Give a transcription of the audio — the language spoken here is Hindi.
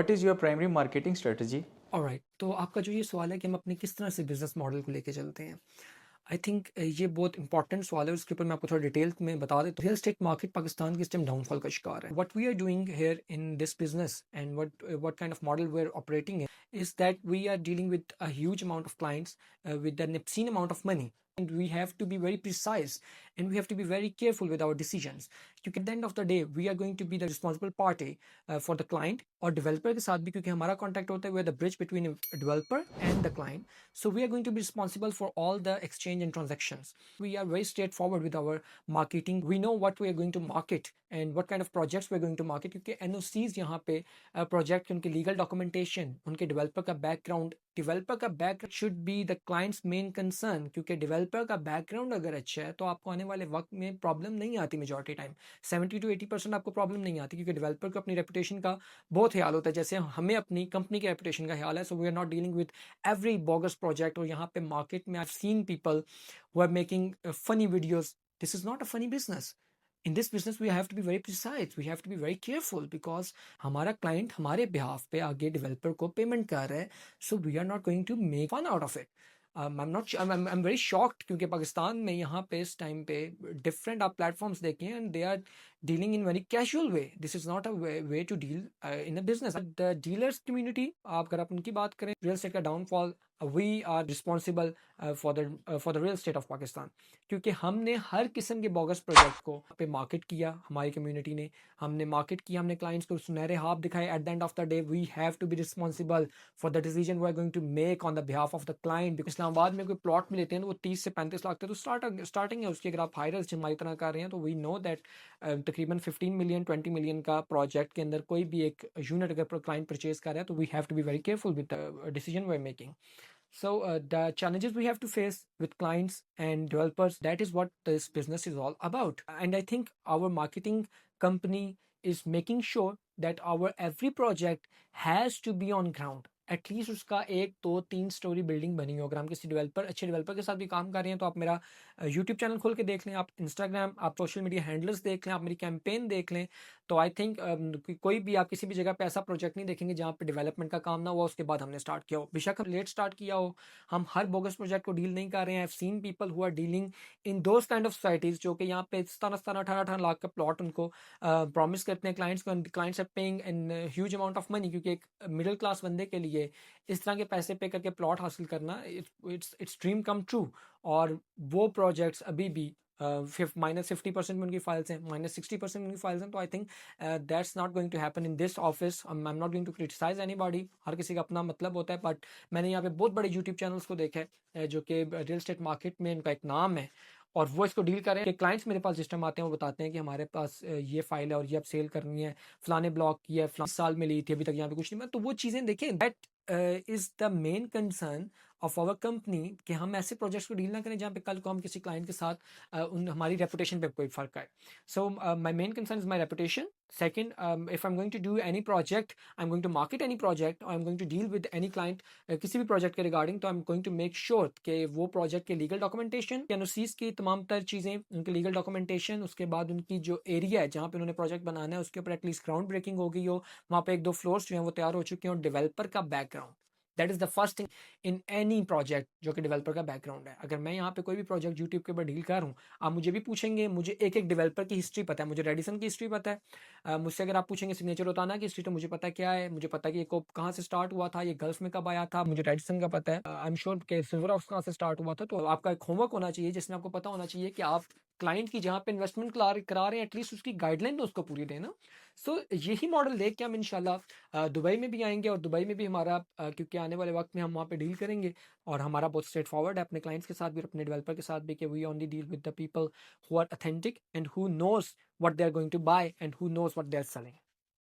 What is your primary marketing strategy? Alright, तो आपका जो ये सवाल है कि हम अपने किस तरह से बिजनेस मॉडल को लेके चलते हैं। आई थिंक ये बहुत इंपॉर्टेंट सवाल है, उसके ऊपर मैं आपको थोड़ा डिटेल में बता देता हूँ। रियल एस्टेट मार्केट पाकिस्तान की इस टाइम डाउनफॉल का शिकार है। What we are doing here in this business and what kind of model we are operating is that we are dealing with a huge amount of clients with an obscene amount of money, and we have to be very precise and we have to be very careful with our decisions, क्योंकि at the end of the day we are going to be the responsible party for the client और developer के साथ भी, क्योंकि हमारा contact होता है, we are the bridge between a developer and the client, so we are going to be responsible for all the exchange and transactions. We are very straightforward with our marketing. We know what we are going to market and what kind of projects we are going to market, क्योंकि NOCs यहाँ पे प्रोजेक्ट के उनके लीगल डॉक्यूमेंटेशन, उनके डेवलपर का background should be the clients main concern, क्योंकि डेवलपर का बैकग्राउंड अगर अच्छा है तो आपको आने वाले वक्त में प्रॉब्लम नहीं आती। मेजॉरिटी टाइम 70 to 80% आपको प्रॉब्लम नहीं आती, क्योंकि डेवलपर को अपनी रेपुटेशन का बहुत ख्याल होता है, जैसे हमें अपनी कंपनी के रेपुटेशन का ख्याल है। So we are not dealing with every bogus project. और यहाँ पे मार्केट में I have seen people who are making funny videos. This is not a funny business. In this business we have to be very precise, we have to be very careful, because हमारा client हमारे behalf पे आगे developer को payment कर रहा है, so we are not going to make fun out of it. I'm very shocked, क्योंकि पाकिस्तान में यहाँ पे इस टाइम पे different आप platforms देखें and they are dealing in very casual way. This is not a way to deal in a business. The dealers community, आप अगर आप उनकी बात करें, real estate का downfall, we are responsible for the real estate of Pakistan, क्योंकि हमने हर किस्म के बोगस प्रोजेक्ट को पे मार्केट किया। हमारी कम्युनिटी ने हमने मार्केट किया, हमने क्लाइंट्स को सुनहरे हाथ दिखाए। At the end of the day we have to be responsible for the decision we are going to make on the behalf of the client. Islamabad में कोई प्लॉट में लेते हैं तो वो 30 से 35 लाख तक तो स्टार्टिंग है उसकी। अगर आप हाई रिस्क हमारी तरह कर रहे हैं तो वी नो दैट तकरीबन 15 मिलियन 20 मिलियन का प्रोजेक्ट के अंदर कोई भी एक यूनिट अगर क्लाइंट परचेज कर रहा है तो we have to be very careful with the decision we are making. So the challenges we have to face with clients and developers, that is what this business is all about. And I think our marketing company is making sure that our every project has to be on ground. At least उसका 1 2 3 स्टोरी बिल्डिंग बनी हो। अगर हम किसी डेवलपर अच्छे डेवलपर के साथ भी काम कर रहे हैं तो आप मेरा यूट्यूब चैनल खोल के देख लें, आप इंस्टाग्राम, आप सोशल मीडिया हैंडल्स देख लें, आप मेरी कैंपेन देख लें, तो आई थिंक कोई भी आप किसी भी जगह पे ऐसा प्रोजेक्ट नहीं देखेंगे जहाँ पे डेवलपमेंट का काम ना हुआ उसके बाद हमने स्टार्ट किया हो। बेशक हम लेट स्टार्ट किया हो, हम हर बोगस प्रोजेक्ट को डील नहीं कर रहे हैं। I have seen people who are dealing in those kind of societies, जो कि यहाँ पे 17 17 18 18 लाख का प्लॉट उनको प्रॉमिस करते हैं क्लाइंट्स को। Clients are paying in huge amount of money, क्योंकि एक मिडिल क्लास बंदे के लिए इस तरह के पैसे पे करके प्लॉट हासिल करना इट्स ड्रीम कम ट्रू। और वो प्रोजेक्ट्स अभी भी -50% में उनकी फाइल्स हैं, -60% में उनकी फाइल्स हैं। तो I think that's not going to happen in this office. I am not going to criticise anybody, हर किसी का अपना मतलब होता है। बट मैंने यहाँ पे बहुत बड़े यूट्यूब चैनल्स को देखा है जो कि रियल एस्टेट मार्केट में इनका एक नाम है और वो इसको डील कर रहे हैं कि क्लाइंट्स मेरे पास सिस्टम आते हैं, वो बताते हैं कि हमारे पास ये फाइल है और ये अब सेल करनी है, फलाने ब्लॉक की है, फलाने साल में ली थी, अभी तक यहाँ पे कुछ नहीं। मैं तो वो चीज़ें देखें, that is the main concern of our company, कि हम ऐसे प्रोजेक्ट्स को डील ना करें जहाँ पे कल को हम किसी क्लाइंट के साथ उन हमारी रेपुटेशन पे कोई फ़र्क आए। So my main concern is my reputation. Second, if I'm going to do any project, I'm going to market any project, or I'm going to deal with any client किसी भी प्रोजेक्ट के रिगार्डिंग, तो I'm going to make sure कि वो प्रोजेक्ट के लीगल डॉक्यूमेंटेशन, एनओसीज की तमाम तर चीज़ें, उनके लीगल डॉक्यूमेंटेशन, उसके बाद उनकी जो एरिया है जहाँ पे उन्होंने प्रोजेक्ट बनाना है उसके ऊपर एटलीस्ट ग्राउंड ब्रेकिंग हो गई हो, वहाँ पे 1 2 फ्लोर्स जो हैं वो तैयार हो चुके हैं, और डेवलपर का background, that is the first thing in any project, जो कि डेवलपर का बैकग्राउंड है। अगर मैं यहाँ पे कोई भी प्रोजेक्ट यूट्यूब के ऊपर डील कर रहा हूँ, आप मुझे भी पूछेंगे, मुझे एक एक डेवलपर की हिस्ट्री पता है, मुझे रेडिसन की हिस्ट्री पता है। मुझसे अगर आप पूछेंगे सिग्नेचर रोताना की हिस्ट्री, तो मुझे पता है क्या है, मुझे पता है कि ये कोप कहाँ से स्टार्ट हुआ था, ये गल्फ में कब आया था, मुझे रेडिसन का पता है। आई एम श्योर कि सिल्वर ऑफ कहाँ से स्टार्ट हुआ था। तो आपका एक होमवर्क होना चाहिए जिसमें आपको पता होना चाहिए कि आप क्लाइंट की जहाँ पे इन्वेस्टमेंट करा रहे हैं, एटलीस्ट उसकी गाइडलाइन तो उसको पूरी देना। सो यही मॉडल देख के हम इंशाल्लाह दुबई में भी आएंगे, और दुबई में भी हमारा क्योंकि आने वाले वक्त में हम वहाँ पे डील करेंगे, और हमारा बहुत स्ट्रेट फॉरवर्ड है अपने क्लाइंट्स के साथ भी और अपने डेवलपर के साथ भी, कि we only deal with the people who are authentic and who knows what they are going to buy and who knows what they are selling.